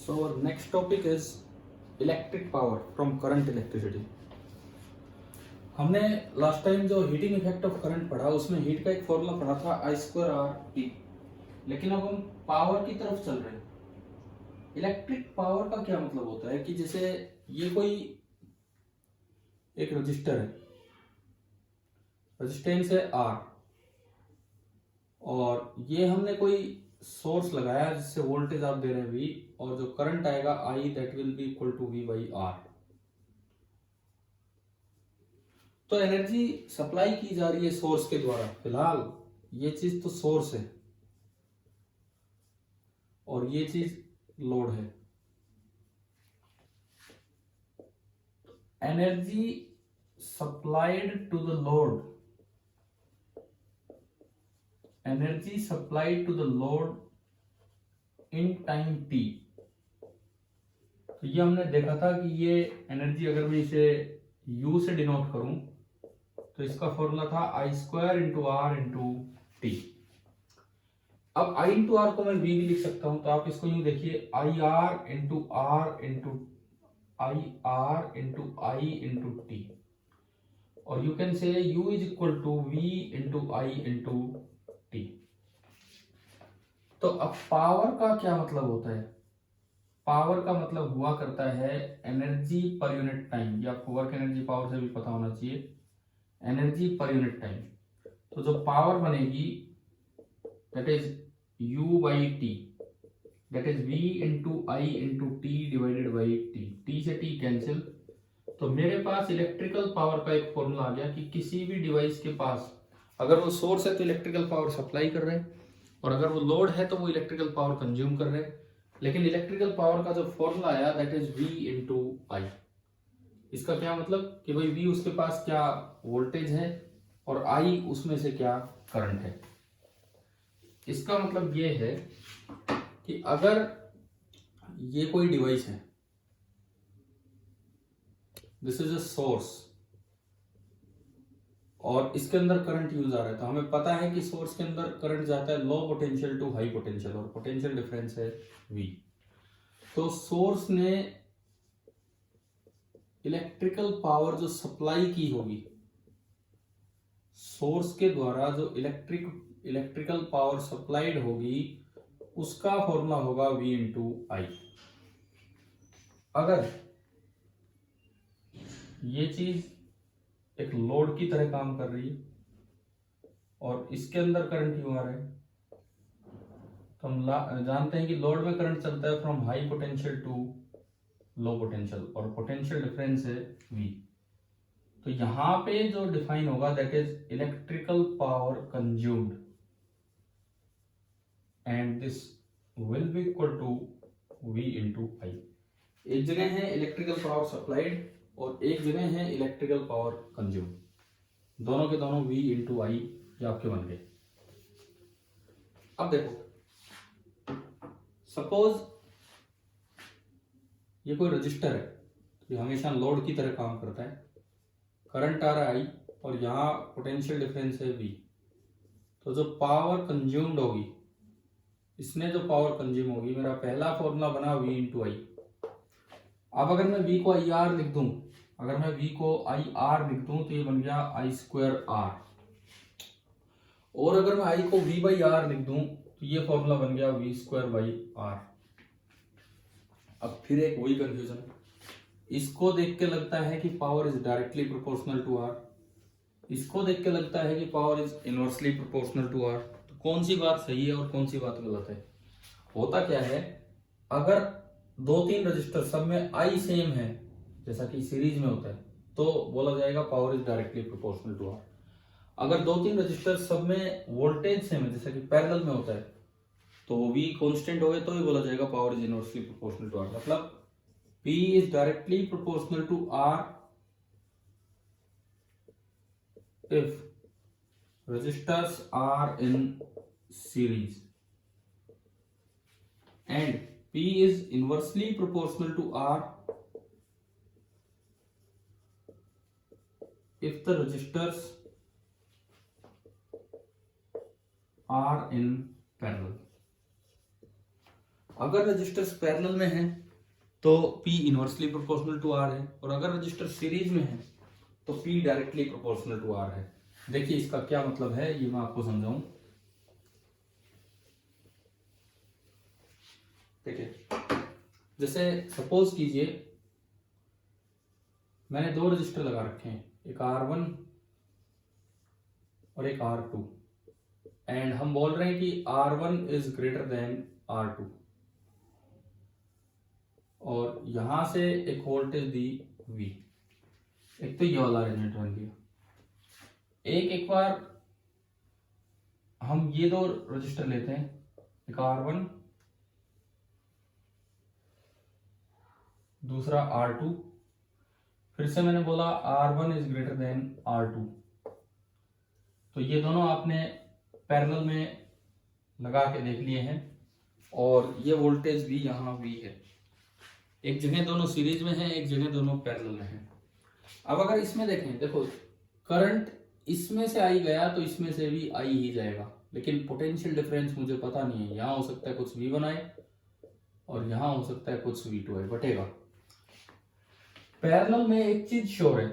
So our next topic is electric power from current electricity. हमने last time जो heating effect of current पढ़ा उसमें heat का एक फॉर्मूला पढ़ा था आई स्क्वायर आर टी। लेकिन अब हम पावर की तरफ चल रहे हैं। इलेक्ट्रिक पावर का क्या मतलब होता है कि जैसे ये कोई एक रजिस्टर है, रजिस्टेंस है आर, और ये हमने कोई सोर्स लगाया जिससे वोल्टेज आप दे रहे हैं वी, और जो करंट आएगा I that will be equal to V by R. तो एनर्जी सप्लाई की जा रही है सोर्स के द्वारा। फिलहाल ये चीज तो सोर्स है और ये चीज लोड है। Energy supplied to the load, energy supplied to the load in time T. तो ये हमने देखा था कि ये एनर्जी अगर मैं इसे U से डिनोट करूं तो इसका फॉर्मूला था I square into R into T. अब आई इंटू आर को मैं V भी लिख सकता हूं, तो आप इसको यूं देखिए, I R into R into I into T, और you can say U is equal to V into I into T. तो अब पावर का क्या मतलब होता है? पावर का मतलब हुआ करता है एनर्जी पर यूनिट टाइम। ये आपको वर्क एनर्जी पावर से भी पता होना चाहिए, एनर्जी पर यूनिट टाइम। तो जो पावर बनेगी that is U by T, that is V into I into T divided by T. T से टी कैंसिल, तो मेरे पास इलेक्ट्रिकल पावर का एक फॉर्मूला आ गया कि किसी भी डिवाइस के पास अगर वो सोर्स है तो इलेक्ट्रिकल पावर सप्लाई कर रहे हैं, और अगर वो लोड है तो वो इलेक्ट्रिकल पावर कंज्यूम कर रहे हैं। लेकिन इलेक्ट्रिकल पावर का जो फॉर्मूला आया दैट इज V इंटू आई। इसका क्या मतलब कि भाई V उसके पास क्या वोल्टेज है और I उसमें से क्या करंट है। इसका मतलब ये है कि अगर ये कोई डिवाइस है, दिस इज अ सोर्स, और इसके अंदर करंट यूज आ रहा है, तो हमें पता है कि सोर्स के अंदर करंट जाता है low potential to high potential, और पोटेंशियल डिफरेंस है V। तो सोर्स ने इलेक्ट्रिकल पावर जो सप्लाई की होगी, सोर्स के द्वारा जो इलेक्ट्रिकल पावर सप्लाइड होगी, उसका फॉर्मूला होगा V इंटू आई। अगर ये चीज एक लोड की तरह काम कर रही है और इसके अंदर करंट यूं आ रहा है, तो हम जानते हैं कि लोड में करंट चलता है from high potential to low potential, और पोटेंशियल डिफरेंस है V। तो यहां पे जो डिफाइन होगा that is electrical power consumed, and this will be equal to V into I. एक जगह है इलेक्ट्रिकल पावर सप्लाइड और एक जगह है इलेक्ट्रिकल पावर कंज्यूम, दोनों के दोनों V इंटू आई ये आपके बन गए। अब देखो, सपोज ये कोई रजिस्टर है, ये हमेशा लोड की तरह काम करता है, करंट आ रहा है I और यहाँ पोटेंशियल डिफरेंस है V। तो जो पावर कंज्यूम्ड होगी, इसमें जो पावर कंज्यूम होगी, मेरा पहला फॉर्मूला बना V इंटू आई। अब अगर मैं V को आई आर लिख दूं, अगर मैं V को आई आर लिख दूं तो ये बन गया आई स्क्वायर आर, और अगर मैं I को V बाई आर लिख दूं तो ये फॉर्मूला बन गया V स्क्वायर बाई आर। अब फिर एक वही कंफ्यूजन, इसको देख के लगता है कि power is directly proportional to R, इसको देख के लगता है कि power is inversely proportional to R. तो कौन सी बात सही है और कौन सी बात गलत है? होता क्या है, अगर दो तीन रजिस्टर सब में I सेम है, जैसा कि सीरीज में होता है, तो बोला जाएगा power is directly proportional to R. अगर दो तीन रजिस्टर सब में वोल्टेज सेम है, जैसा कि पैरेलल में होता है, तो V कांस्टेंट हो गए तो ही बोला जाएगा power is inversely proportional to R. मतलब P is directly proportional to R if resistors are in series, and P is inversely proportional to R if the resistors are in parallel। अगर resistors parallel में हैं तो P inversely proportional to R है, और अगर register series में है तो P directly proportional to R है। देखिए इसका क्या मतलब है, ये मैं आपको समझाऊं। देखिए जैसे सपोज कीजिए मैंने दो रजिस्टर लगा रखे हैं, एक R1 और एक R2, एंड हम बोल रहे हैं कि R1 is greater than R2, और यहां से एक वोल्टेज दी V। एक तो ये वाला अरेंजमेंट बन गया। एक बार हम ये दो रजिस्टर लेते हैं, एक R1 दूसरा R2, फिर से मैंने बोला R1 is greater than R2, तो ये दोनों आपने पैरेलल में लगा के देख लिए हैं, और ये वोल्टेज भी यहाँ V है। एक जगह दोनों सीरीज में है, एक जगह दोनों पैरेलल में है। अब अगर इसमें देखें, देखो करंट इसमें से आई गया तो इसमें से भी आई ही जाएगा, लेकिन पोटेंशियल डिफरेंस मुझे पता नहीं है। यहाँ हो सकता है कुछ V1 आए और यहाँ हो सकता है कुछ V2 आए, बटेगा। पैरेलल में एक चीज श्योर है,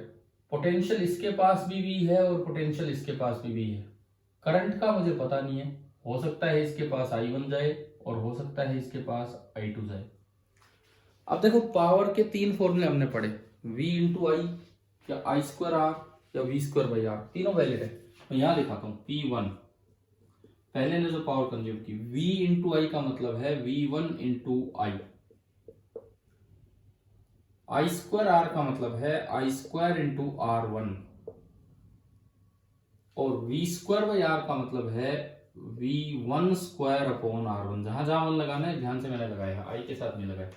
पोटेंशियल इसके पास भी V है और पोटेंशियल इसके पास भी V है। करंट का मुझे पता नहीं है, हो सकता है इसके पास I1 जाए और हो सकता है इसके पास I2 जाए। अब देखो पावर के तीन फॉर्मूले हमने पढ़े, V इंटू आई या I स्क्वायर R या V स्क्वायर बाई R, तीनों वैलिड है। मैं यहाँ दिखाता हूँ P1, पहले ने जो पावर कंज्यूम की, V इंटू आई का मतलब है V1 into I, I square R का मतलब है I स्क्वायर इंटू R1, और V स्क्वायर बाई R का मतलब है V1 स्क्वायर अपॉन R1। जहां जहां 1 लगाना है ध्यान से मैंने लगाया, I के साथ नहीं लगाया।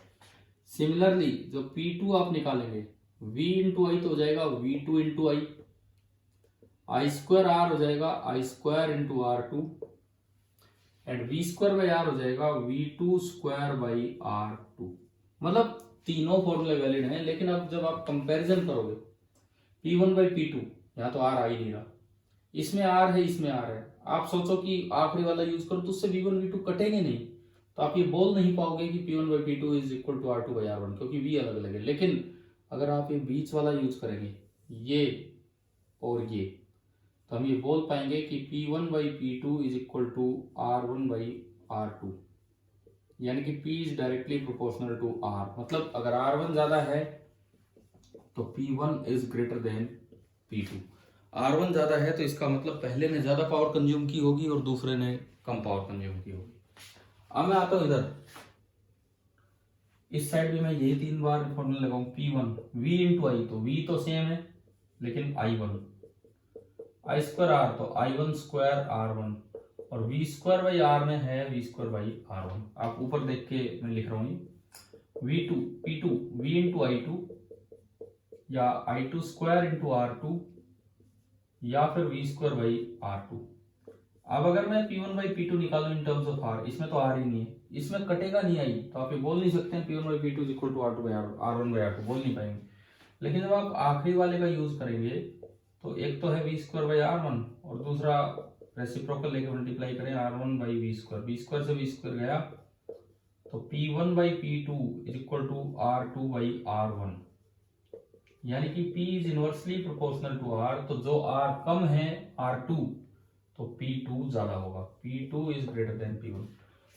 सिमिलरली जो P2 आप निकालेंगे, V इंटू आई तो हो जाएगा V2 into I, I square R हो जाएगा I square into R2, and V square by R हो जाएगा V2 स्क्वायर बाई R2। मतलब तीनों फॉर्मूले वैलिड हैं, लेकिन अब जब आप कंपैरिजन करोगे P1 बाई P2, यहाँ तो R आ ही नहीं रहा, इसमें R है इसमें R है, आप सोचो कि आखिरी वाला यूज करो तो उससे V1 V2 कटेंगे नहीं, तो आप ये बोल नहीं पाओगे कि P1 by P2 is equal to R2 by R1, क्योंकि V अलग अलग है। लेकिन अगर आप ये बीच वाला यूज करेंगे, ये और ये, तो हम ये बोल पाएंगे कि P1 by P2 is equal to R1 by R2, यानी कि P is directly proportional to R। मतलब अगर R1 ज्यादा है तो P1 is greater than P2। R1 ज्यादा है तो इसका मतलब पहले ने ज्यादा पावर कंज्यूम की होगी और दूसरे ने कम पावर कंज्यूम की होगी। अब मैं आता हूं इधर, इस साइड भी मैं यही 3 बार फॉर्मूला लगाऊं, P1 V इंटू आई, तो V तो सेम है लेकिन I1, I स्क्वायर R तो I1 स्क्वायर R1, और V स्क्वायर बाई R में है V स्क्वायर बाई R1। आप ऊपर देख के मैं लिख रहा हूँ V2 P2 V into I2 या I2 स्क्वायर इंटू R2 या फिर V स्क्वायर बाई R2। अब अगर मैं P1 बाई P2 निकालूं इन टर्म्स ऑफ R, इसमें तो R ही नहीं है, इसमें कटेगा नहीं आई, तो आप ये बोल नहीं सकते हैं P1 by P2 is equal to R2 by R1 by R2, बोल नहीं पाएंगे। लेकिन जब आप आखिरी वाले का यूज करेंगे तो एक तो है V स्क्वायर बाई R1 और दूसरा रेसिप्रोकल लेके मल्टीप्लाई करें R1 by V square, V square से V स्क्वायर गया तो P1 by P2 is equal to R2 by R1, यानी कि P is inversely proportional to R, तो जो R कम है R2 तो P2 ज्यादा होगा, P2 is greater than P1।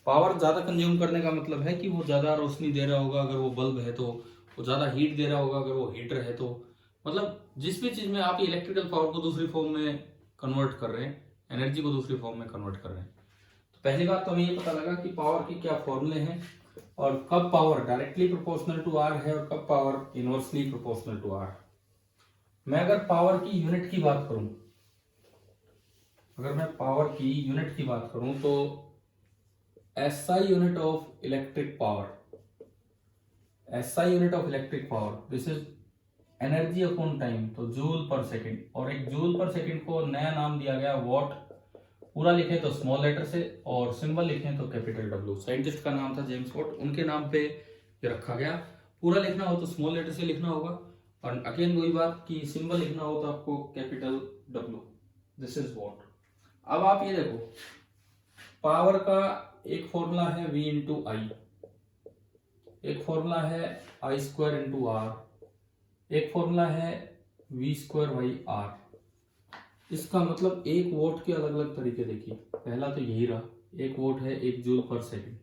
Power ज्यादा कंज्यूम करने का मतलब है कि वो ज्यादा रोशनी दे रहा होगा, अगर वो बल्ब है तो वो ज्यादा हीट दे रहा होगा, अगर वो हीटर है तो, मतलब जिस भी चीज में आप इलेक्ट्रिकल पावर को दूसरी फॉर्म में कन्वर्ट कर रहे हैं, एनर्जी को दूसरी फॉर्म में कन्वर्ट कर रहे हैं। तो पहली बात तो हमें ये पता लगा कि पावर की क्या फॉर्मूले हैं और कब power directly proportional to R है और कब power inversely proportional to R। मैं अगर पावर की यूनिट की बात करूं, अगर मैं पावर की यूनिट की बात करूं तो SI unit of electric power, SI unit of electric power this is energy upon time, तो जूल पर सेकंड, और एक जूल पर सेकंड को नया नाम दिया गया वॉट। पूरा लिखें तो स्मॉल लेटर से और सिंबल लिखें तो कैपिटल W। साइंटिस्ट का नाम था जेम्स वॉट, उनके नाम पे ये रखा गया। पूरा लिखना हो तो स्मॉल लेटर से लिखना होगा, और अगेन वही बात कि सिंबल लिखना हो तो आपको capital W। This is what. अब आप ये देखो, पावर का एक फॉर्मूला है V इंटू आई, एक फॉर्मूला है आई स्क्वायर इंटू आर, एक फॉर्मूला है वी स्क्वायर बाई आर। इसका मतलब एक वोट के अलग अलग तरीके देखिए। पहला तो यही रहा, एक वोट है 1 joule per second.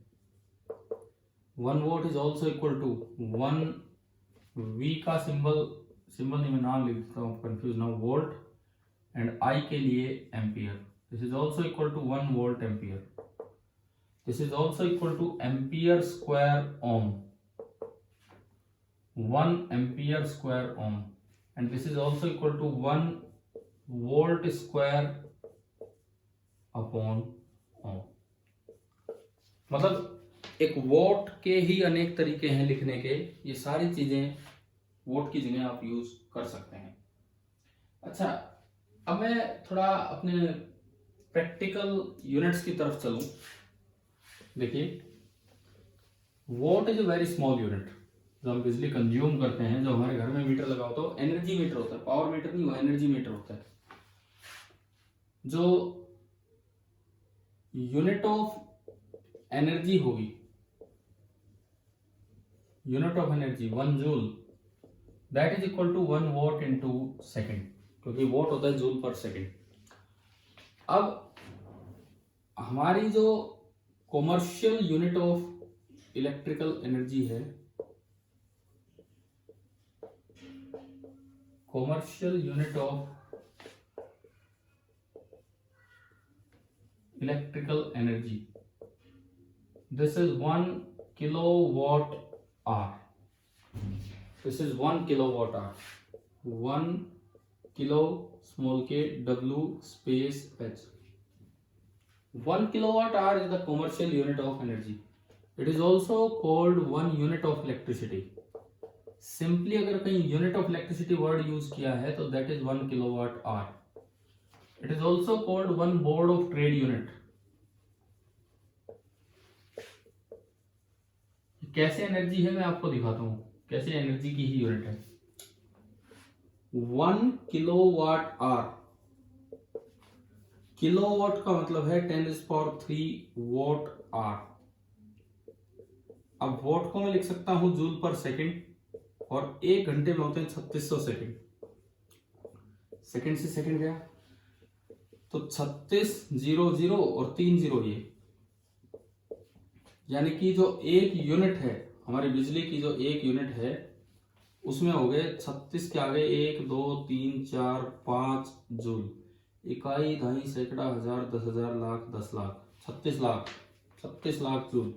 1 volt is also equal to 1 V का सिंबल नहीं, मैं नाम लिख देता हूँ, कंफ्यूज ना, वोल्ट, एंड आई के लिए ampere. This is also equal to 1 volt ampere. This is also equal to ampere square ohm, 1 ampere square ohm, and this is also equal to 1 volt square upon ohm. मतलब एक vote के ही अनेक तरीके हैं लिखने के, ये सारी चीजें वोट की जगह आप यूज कर सकते हैं। अच्छा, अब मैं थोड़ा अपने प्रैक्टिकल यूनिट्स की तरफ चलूं। देखिए, vote is a very small unit. जो हम बिजली कंज्यूम करते हैं, जो हमारे घर में मीटर लगा होता है, तो एनर्जी मीटर होता है, पावर मीटर नहीं, वो एनर्जी मीटर होता है। जो यूनिट ऑफ एनर्जी होगी, unit of energy 1 joule, that is equal to 1 watt into second, क्योंकि वॉट होता है जूल पर सेकेंड। अब हमारी जो commercial unit of electrical energy है, commercial unit of electrical energy, this is 1 kilowatt hour. This is 1 kilowatt hour. 1 kilo small k w space h. 1 kilowatt hour is the commercial unit of energy. It is also called 1 unit of electricity. Simply अगर कहीं unit of electricity word use किया है तो that is 1 kilowatt hour. It is also called 1 board of trade unit. कैसे energy है मैं आपको दिखाता हूं, कैसे एनर्जी की ही यूनिट है। 1 किलोवाट आवर, किलोवाट का मतलब है 10⁻³ वॉट आवर। अब वॉट को मैं लिख सकता हूं जूल पर सेकंड, और 1 घंटे में होते हैं 3600 सेकंड। सेकंड से सेकंड गया तो 36 0 0 और 3 0, ये यानी कि जो एक यूनिट है हमारी बिजली की, जो एक यूनिट है उसमें हो गए 36 के आगे 1 2 3 4 5 जूल। इकाई, दहाई, सैकड़ा, हजार, 10,000, लाख, 10 लाख, 36 लाख, 36 लाख जूल।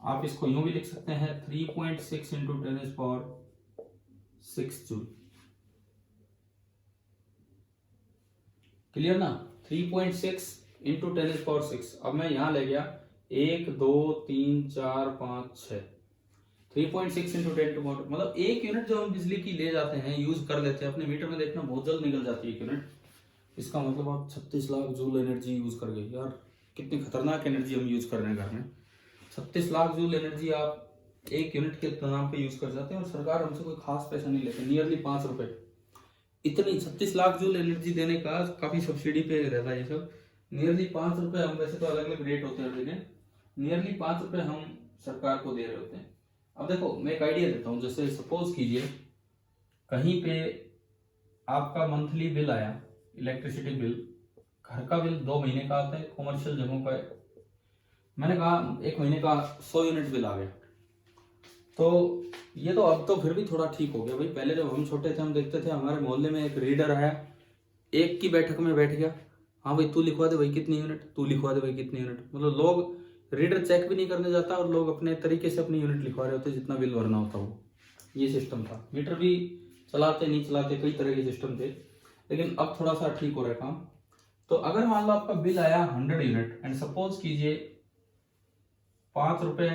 आप इसको यूं भी लिख सकते हैं 3.6 इंटू 10⁻6 जूल। क्लियर ना? 3.6 इंटू 10⁻6। अब मैं यहां ले गया 1 2 3 4 5 6, 3.6 इंटू 10⁻, मतलब एक यूनिट जो हम बिजली की ले जाते हैं, यूज कर लेते हैं, अपने मीटर में देखना बहुत जल्द निकल जाती है एक यूनिट। इसका मतलब आप 36 लाख जूल एनर्जी यूज कर गए। यार कितनी खतरनाक एनर्जी हम यूज कर रहे हैं घर में। 36 लाख जूल एनर्जी आप एक यूनिट के नाम पे यूज कर जाते हैं, और सरकार हमसे कोई खास पैसा नहीं लेते, नियरली 5 रुपए। इतनी 36 लाख जूल एनर्जी देने का काफी सब्सिडी पे रहता है ये सब। नियरली 5 रुपए हम, वैसे तो अलग अलग रेट होते हैं, लेकिन नियरली 5 रुपए हम सरकार को दे रहे होते हैं। अब देखो मैं एक आइडिया देता हूँ, जैसे सपोज कीजिए कहीं पे आपका मंथली बिल आया, इलेक्ट्रिसिटी बिल, घर का बिल 2 महीने का आता है, कॉमर्शियल जगहों का मैंने कहा 1 महीने का 100 यूनिट बिल आ गया। तो ये तो अब तो फिर भी थोड़ा ठीक हो गया भाई। पहले जब हम छोटे थे हम देखते थे हमारे मोहल्ले में एक रीडर आया, एक की बैठक में बैठ गया, हाँ भाई तू लिखवा दे भाई कितनी यूनिट, तू लिखवा दे भाई कितनी यूनिट। मतलब लोग रीडर चेक भी नहीं करने जाता, और लोग अपने तरीके से अपनी यूनिट लिखवा रहे होते जितना बिल भरना होता वो। ये सिस्टम था। मीटर भी चलाते नहीं चलाते, कई तरह के सिस्टम थे, लेकिन अब थोड़ा सा ठीक हो रहा है काम। तो अगर मान लो आपका बिल आया 100 यूनिट, एंड सपोज कीजिए 5 रुपए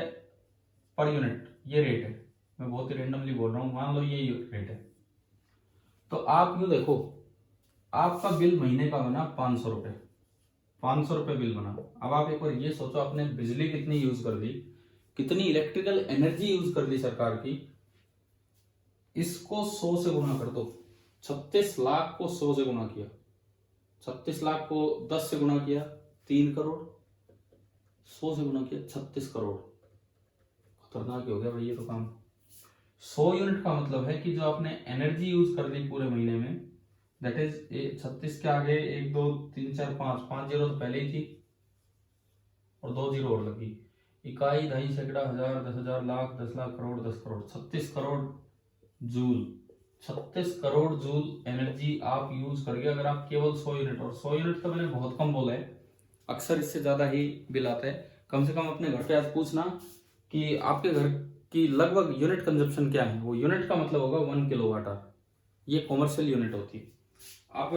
पर यूनिट ये रेट है, मैं बहुत ही रेंडमली बोल रहा हूँ, मान लो ये रेट है। तो आप यूँ देखो, आपका बिल महीने का बना 500 रुपए, 500 रुपए बिल बना। अब आप एक बार ये सोचो, आपने बिजली कितनी यूज कर दी, कितनी इलेक्ट्रिकल एनर्जी यूज कर दी सरकार की, इसको 100 से गुना कर दो। 36 लाख को 100 से गुना किया, 36 लाख को 10 से गुना किया 3 करोड़, 100 से गुना किया 36 करोड़। खतरनाक ही हो गया भाई ये तो काम। 100 यूनिट का मतलब है कि जो आपने एनर्जी यूज कर ली पूरे महीने में, दैट इज 36 के आगे 1 2 3 4 5 जीरो तो पहले ही थी और 2 जीरो और लगी। इकाई, दहाई, सैकड़ा, हजार, 10,000, lakh, 10 lakh, crore, 10 crore, 36 crore joule. 36 crore joule energy आप यूज करिए अगर आप केवल 100 यूनिट, और 100 यूनिट तो मैंने बहुत कम बोला है, अक्सर इससे ज्यादा ही बिल आता है। कम से कम अपने घर पे आज पूछना कि आपके घर की लगभग यूनिट कंजप्शन क्या है, वो यूनिट का मतलब होगा 1 किलोवाट आवर, ये कॉमर्शियल यूनिट होती है। आप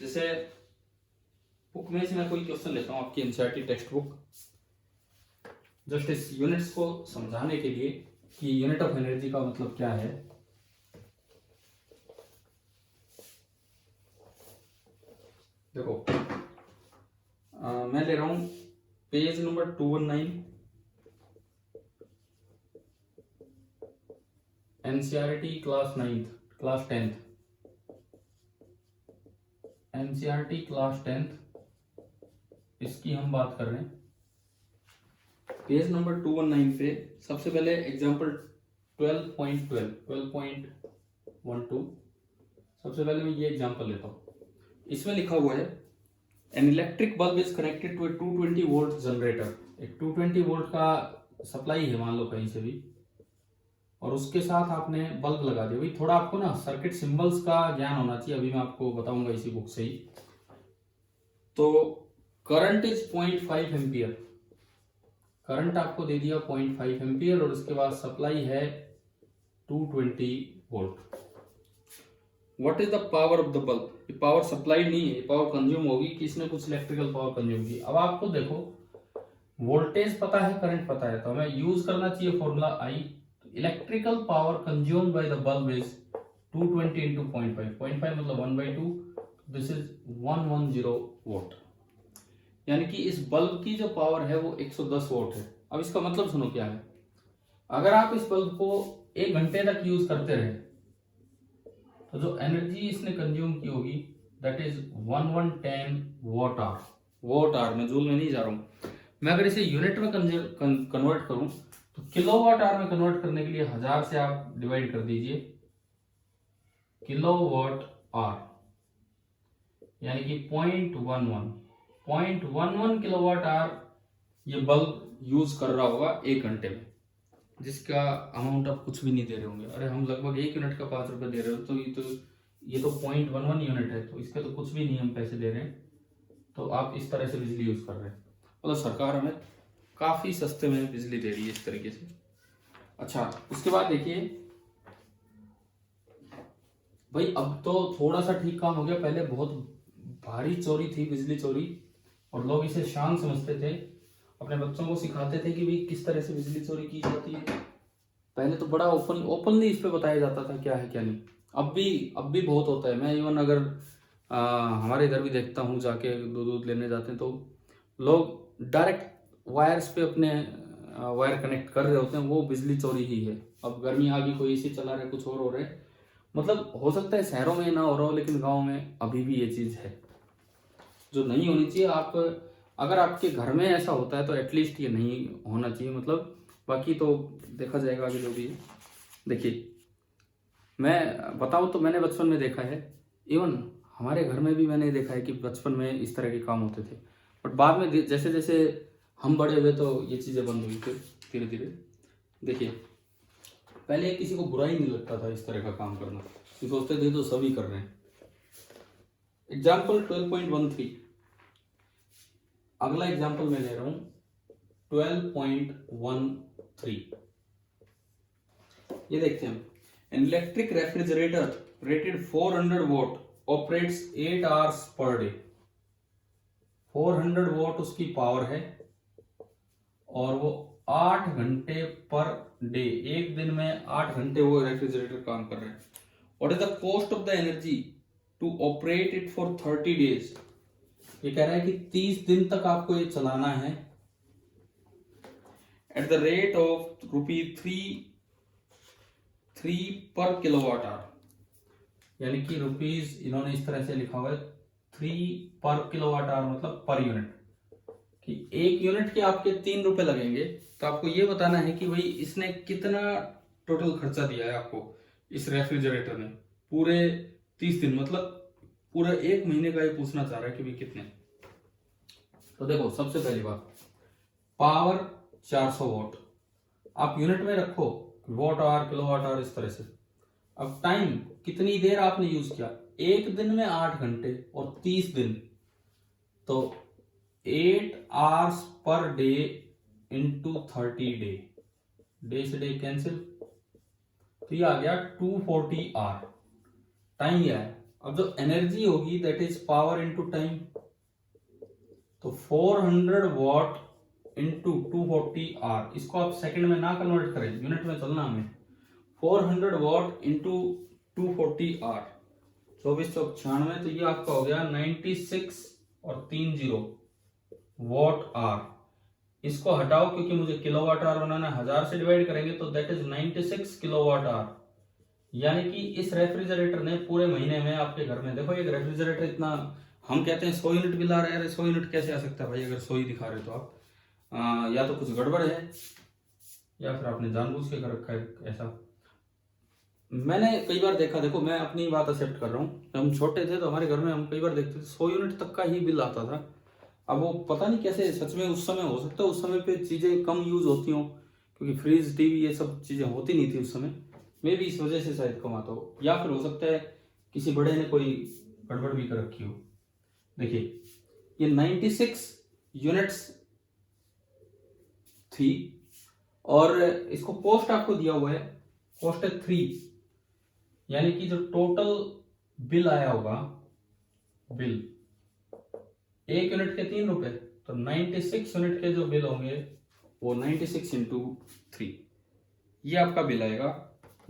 जैसे बुक में से मैं कोई क्वेश्चन लेता हूँ, आपकी एनसीईआरटी टेक्स्ट बुक, जस्ट इस यूनिट्स को समझाने के लिए कि यूनिट ऑफ एनर्जी का मतलब क्या है। देखो मैं ले रहा हूं page number 219, NCERT class 9th, class 10th, NCERT class 10th, इसकी हम बात कर रहे हैं। पेज नंबर 219 पे सबसे पहले एग्जांपल 12.12 सबसे पहले मैं ये एग्जांपल लेता हूँ। इसमें लिखा हुआ है an electric bulb is connected to a 220 volt generator. एक 220 वोल्ट का सप्लाई है मान लो कहीं से भी, और उसके साथ आपने बल्ब लगा दिया। भाई थोड़ा आपको ना सर्किट सिंबल्स का ज्ञान होना चाहिए, अभी मैं आपको बताऊंगा इसी बुक से ही। तो करंट इज 0.5 एम्पियर, करंट आपको दे दिया 0.5 एम्पियर, और उसके बाद सप्लाई है 220 volt. What is the power of the bulb? ये पावर सप्लाई नहीं है, पावर कंज्यूम होगी, किसने कुछ इलेक्ट्रिकल पावर कंज्यूम की। अब आपको देखो वोल्टेज पता है, करंट पता है, तो हमें यूज करना चाहिए formula I. Electrical power consume by the bulb is 220 into 0.5 मतलब 1/2, दिस इज 110 वोट। यानी कि इस बल्ब की जो पावर है वो 110 वोट है। अब इसका मतलब सुनो क्या है, अगर आप इस बल्ब को 1 घंटे तक यूज करते रहे तो जो एनर्जी इसने कंज्यूम की होगी that is 1110 watt hour. Watt hour, मैं जूल में नहीं जा रहा हूं। मैं अगर इसे यूनिट में कन्वर्ट करूं तो किलोवाट आवर में कन्वर्ट करने के लिए 1000 से आप डिवाइड कर दीजिए, किलोवाट आवर, यानी कि 0.11 किलोवाट आवर ये बल्ब यूज कर रहा होगा 1 घंटे में, जिसका अमाउंट आप कुछ भी नहीं दे रहे होंगे। अरे हम लगभग 1 यूनिट का 5 रुपए दे रहे हो, तो ये तो 0.11 यूनिट है, तो इसके तो कुछ भी नहीं हम पैसे दे रहे हैं, तो आप इस तरह से बिजली यूज कर रहे हैं। मतलब सरकार हमें काफी सस्ते में बिजली दे रही है इस तरीके से। अच्छा, उसके बाद देखिए भाई, अब तो थोड़ा सा ठीक काम हो गया, पहले बहुत भारी चोरी थी, बिजली चोरी, और लोग इसे शान समझते थे, अपने बच्चों को सिखाते थे कि भाई किस तरह से बिजली चोरी की जाती है। पहले तो बड़ा ओपनली इस पे बताया जाता था क्या है क्या नहीं। अब भी बहुत होता है। मैं इवन अगर हमारे इधर भी देखता हूँ, जाके दूध लेने जाते हैं तो लोग डायरेक्ट वायर्स पे अपने वायर कनेक्ट कर रहे होते हैं, वो बिजली चोरी ही है। अब गर्मी आ गई, कोई एसी चला रहा है, कुछ और हो रहा है, मतलब हो सकता है शहरों में ना हो रहा हो, लेकिन गाँव में अभी भी ये चीज़ है जो नहीं होनी चाहिए। आप अगर आपके घर में ऐसा होता है तो एटलीस्ट ये नहीं होना चाहिए, मतलब बाकी तो देखा जाएगा आगे जो भी है। देखिए मैं बताऊं तो मैंने बचपन में देखा है, इवन हमारे घर में भी मैंने देखा है कि बचपन में इस तरह के काम होते थे, बट बाद में जैसे जैसे हम बड़े हुए तो ये चीज़ें बंद हुई फिर धीरे धीरे। देखिए पहले किसी को बुरा ही नहीं लगता था इस तरह का काम करना, सोचते थे तो सभी कर रहे हैं। एग्जाम्पल 12.13, अगला एग्जाम्पल मैं ले रहा हूं 12.13। ये देखते हैं, an electric refrigerator rated 400 vote operates 8 hours per day. 400 vote उसकी पावर है और वो 8 घंटे पर डे, एक दिन में 8 घंटे वो रेफ्रिजरेटर काम कर रहे हैं। What is the cost of the energy to operate it for 30 days? ये कह रहा है कि 30 दिन तक आपको ये चलाना है एट द रेट ऑफ ₹3 पर किलोवाट आवर, यानी कि रुपीज इन्होंने इस तरह से लिखा हुआ है 3 पर किलोवाट आवर, मतलब पर यूनिट, कि 1 यूनिट के आपके 3 रुपए लगेंगे, तो आपको ये बताना है कि भाई इसने कितना टोटल खर्चा दिया है आपको इस रेफ्रिजरेटर ने पूरे 30 दिन, मतलब पूरा 1 महीने का ये पूछना चाह रहा है कि भाई कितने। तो देखो सबसे पहली बात, पावर 400 वॉट, आप यूनिट में रखो वॉट आवर किलोवाट आवर इस तरह से। अब टाइम कितनी देर आपने यूज किया, 1 दिन में 8 घंटे और 30 दिन, तो 8 hours per day into 30 day, day से डे कैंसिल, तो ये आ गया 240 आवर, टाइम ये है। अब जो एनर्जी होगी that is power into time, तो 400 वॉट इंटू 240 आवर, इसको आप सेकंड में ना कन्वर्ट करें, यूनिट में चलना हमें। 400 वॉट इंटू 240 आवर, 24 चौक 96, तो ये आपका हो गया 96 और 30 वॉट आवर। इसको हटाओ क्योंकि मुझे किलोवाट आवर बनाना है, 1000 से डिवाइड करेंगे तो दैट इज 96 किलोवाट आवर। यानी कि इस रेफ्रिजरेटर ने पूरे महीने में आपके घर में, देखो एक रेफ्रिजरेटर इतना, हम कहते हैं 100 यूनिट बिल आ रहा है, 100 यूनिट कैसे आ सकता है भाई, अगर 100 ही दिखा रहे तो आप या तो कुछ गड़बड़ है या फिर आपने जानबूझ के कर रखा है ऐसा। मैंने कई बार देखा, देखो मैं अपनी बात एक्सेप्ट कर रहा हूँ, जब हम छोटे थे तो हमारे घर में हम कई बार देखते थे 100 यूनिट तक का ही बिल आता था। अब वो पता नहीं कैसे, सच में उस समय हो सकता है उस समय पे चीज़ें कम यूज होती हों, क्योंकि फ्रिज टीवी ये सब चीज़ें होती नहीं थी उस समय, मे भी इस वजह से शायद कम आता हो, या फिर हो सकता है किसी बड़े ने कोई गड़बड़ भी कर रखी हो। देखिए ये 96 यूनिट्स थी और इसको कॉस्ट आपको दिया हुआ है, कॉस्ट है 3, यानी कि जो टोटल बिल आया होगा, बिल 1 यूनिट के 3 रुपए, तो 96 यूनिट के जो बिल होंगे वो 96 इंटू 3, ये आपका बिल आएगा।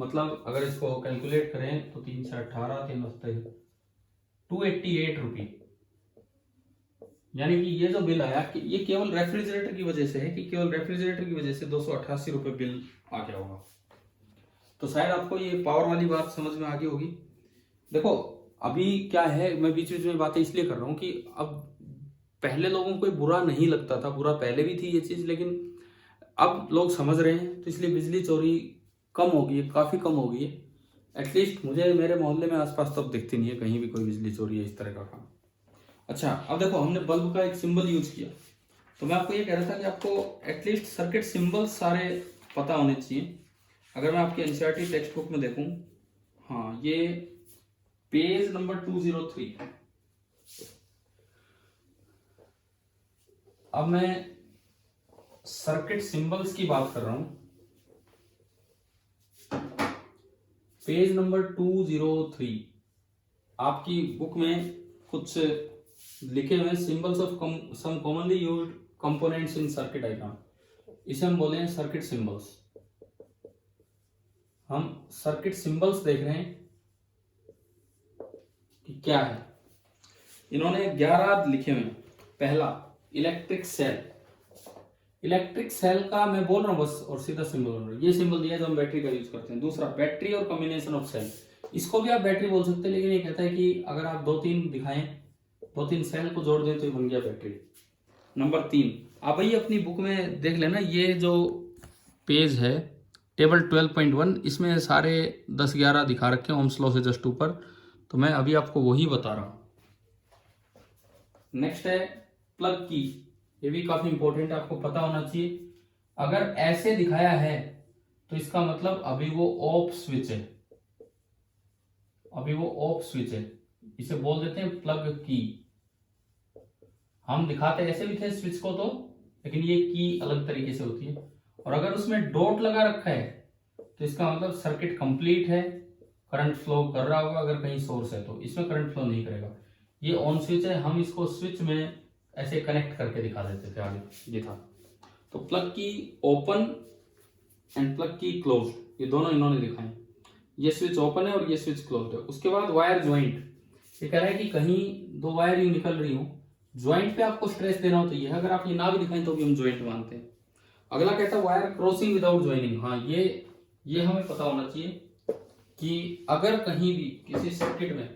मतलब अगर इसको कैलकुलेट करें तो 3 से 18, 3 बचते 288 रुपी। यानी कि ये जो बिल आया कि ये केवल रेफ्रिजरेटर की वजह से है, कि केवल रेफ्रिजरेटर की वजह से 288 रुपए बिल आ गया होगा। तो शायद आपको ये पावर वाली बात समझ में आ गई होगी। देखो अभी क्या है, मैं बीच बीच में बातें इसलिए कर रहा हूँ कि अब पहले लोगों को बुरा नहीं लगता था, बुरा पहले भी थी ये चीज, लेकिन अब लोग समझ रहे हैं, तो इसलिए बिजली चोरी कम हो गई है, काफी कम हो गई है। एटलीस्ट मुझे मेरे मोहल्ले में आसपास तो अब दिखती नहीं है कहीं भी कोई बिजली चोरी है इस तरह का काम। अच्छा अब देखो हमने बल्ब का एक सिंबल यूज किया, तो मैं आपको ये कह रहा था कि आपको एटलीस्ट सर्किट सिंबल सारे पता होने चाहिए। अगर मैं आपकी एनसीईआरटी टेक्स्ट बुक में देखूं, हाँ ये पेज नंबर 203, अब मैं सर्किट सिंबल्स की बात कर रहा हूं, पेज नंबर 203 आपकी बुक में कुछ लिखे हुए symbols of some commonly used components in circuit diagram, इसे हम बोले हैं सर्किट सिंबल्स। हम सर्किट सिंबल्स देख रहे हैं कि क्या है। इन्होंने 11 लिखे हुए हैं। पहला इलेक्ट्रिक सेल, इलेक्ट्रिक सेल का मैं बोल रहा हूं बस, और सीधा सिंबल ये सिंबल दिया जो हम बैटरी का यूज करते हैं। दूसरा बैटरी और कॉम्बिनेशन ऑफ सेल, इसको भी आप बैटरी बोल सकते हैं, लेकिन ये कहता है कि अगर आप 2-3 दिखाएं, 2-3 सेल को जोड़ दें तो ये बन गया बैटरी। नंबर 3, आप भाई अपनी बुक में देख लेना, ये जो पेज है टेबल 12.1, इसमें सारे 10-11 दिखा रखे हैं ओम्स लॉ से जस्ट ऊपर, तो मैं अभी आपको वही बता रहा हूं। नेक्स्ट है प्लग की, ये भी काफी इंपॉर्टेंट है, आपको पता होना चाहिए। अगर ऐसे दिखाया है तो इसका मतलब अभी वो ऑफ स्विच है, अभी वो ऑफ स्विच है, इसे बोल देते हैं प्लग की। हम दिखाते ऐसे भी थे स्विच को तो, लेकिन ये की अलग तरीके से होती है। और अगर उसमें डॉट लगा रखा है तो इसका मतलब सर्किट कंप्लीट है, करंट फ्लो कर रहा होगा। अगर कहीं सोर्स है तो इसमें करंट फ्लो नहीं करेगा। ये ऑन स्विच है, हम इसको स्विच में ऐसे कनेक्ट करके दिखा देते थे आगे, ये था। तो प्लग की ओपन एंड प्लग की क्लोज, ये दोनों इन्होंने दिखाए। ये स्विच ओपन है और ये स्विच क्लोज है। उसके बाद वायर ज्वाइंट, ये कह रहा है कि कहीं 2 वायर यूं निकल रही हो, ज्वाइंट पे आपको स्ट्रेस देना हो तो ये, अगर आप ये ना भी दिखाएं तो भी हम ज्वाइंट मानते हैं। अगला कहता है वायर क्रॉसिंग विदाउट ज्वाइनिंग, हाँ ये हमें पता होना चाहिए कि अगर कहीं भी किसी सर्किट में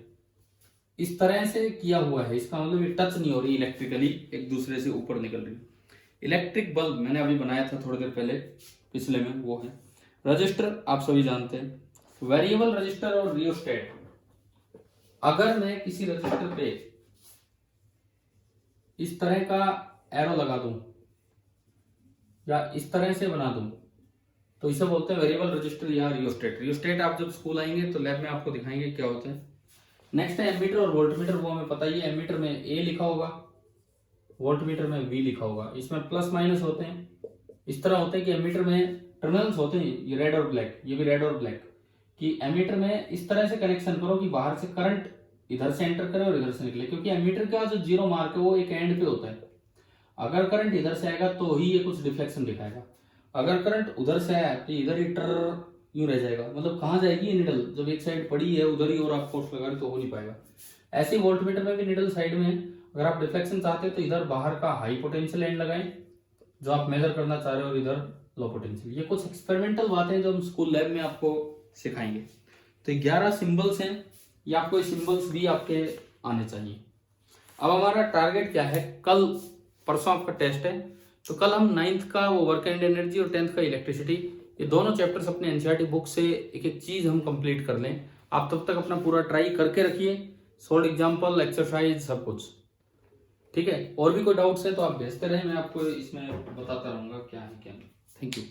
इस तरह से किया हुआ है, इसका मतलब ये टच नहीं हो रही इलेक्ट्रिकली, एक दूसरे से ऊपर निकल रही। इलेक्ट्रिक बल्ब मैंने अभी बनाया था थोड़ी देर पहले पिछले में, वो है। रजिस्टर आप सभी जानते हैं। वेरिएबल रजिस्टर और रियोस्टेट, अगर मैं किसी रजिस्टर पे इस तरह का एरो लगा दूं या इस तरह से बना दूं तो इसे बोलते हैं वेरिएबल रजिस्टर या रियोस्टेट। रियोस्टेट आप जब स्कूल आएंगे तो लैब में आपको दिखाएंगे क्या होता है। नेक्स्ट है एमीटर और वोल्टमीटर, वो हमें पता ही है। एमीटर में ए लिखा होगा, वोल्टमीटर में वी लिखा होगा। इसमें प्लस माइनस होते हैं, इस तरह होते हैं कि एमीटर में टर्मिनल्स होते हैं, ये रेड और ब्लैक, ये भी रेड और ब्लैक, कि एमीटर में इस तरह से कनेक्शन करो कि बाहर से करंट इधर से एंटर करे और इधर से निकले, क्योंकि एमीटर का जो जीरो मार्क है वो एक एंड पे होता है। अगर करंट इधर से आएगा तो ही ये कुछ डिफ्लेक्शन दिखाएगा, अगर करंट उधर से आया तो इधर ही टर यूं रह जाएगा, मतलब कहाँ जाएगी ये निडल, जब एक साइड पड़ी है उधर ही और आप फोर्स लगा रहे तो हो नहीं पाएगा। ऐसे ही वोल्टमीटर में भी निडल साइड में है, अगर आप डिफ्लेक्शन चाहते हैं तो इधर बाहर का हाई पोटेंशियल एंड लगाएं जो आप मेजर करना चाह रहे हो, और इधर लो पोटेंशियल। ये कुछ एक्सपेरिमेंटल बातें हैं जो हम स्कूल लैब में आपको सिखाएंगे। तो 11 सिंबल्स हैं, ये आपको ये सिंबल्स भी आपके आने चाहिए। अब हमारा टारगेट क्या है, कल परसों आपका टेस्ट है, तो कल हम 9th का वो वर्क एंड एनर्जी और 10th का इलेक्ट्रिसिटी, ये दोनों चैप्टर्स अपने एनसीईआरटी बुक से एक एक चीज हम कंप्लीट कर लें। आप तब तक अपना पूरा ट्राई करके रखिए, सोल्ड एग्जाम्पल, एक्सरसाइज, सब कुछ ठीक है। और भी कोई डाउट्स है तो आप भेजते रहे, मैं आपको इसमें बताता रहूंगा क्या है क्या नहीं। Thank you.